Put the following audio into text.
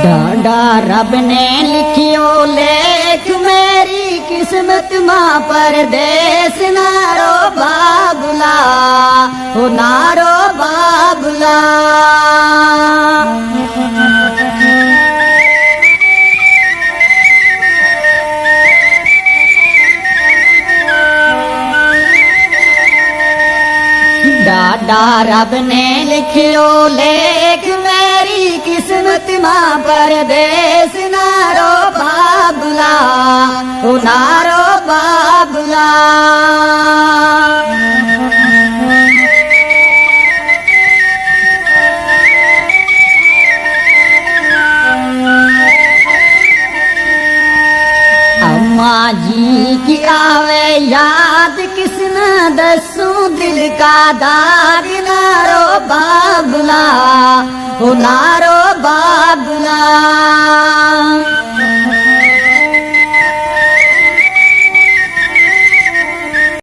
डाडा रब ने लिखियो लेख मेरी किस्मत मां परदेस नारो बाबुला ओ नारो बाबुला। डाडा रब ने लिखियो लेख मेरी किस्मत मां परदेस नारो बाबुला ओ नारो बाबुला। अम्मा जी की आवे याद किसना दसूं दिल का दाग नारो बाबुला ओ नारो बाबुला।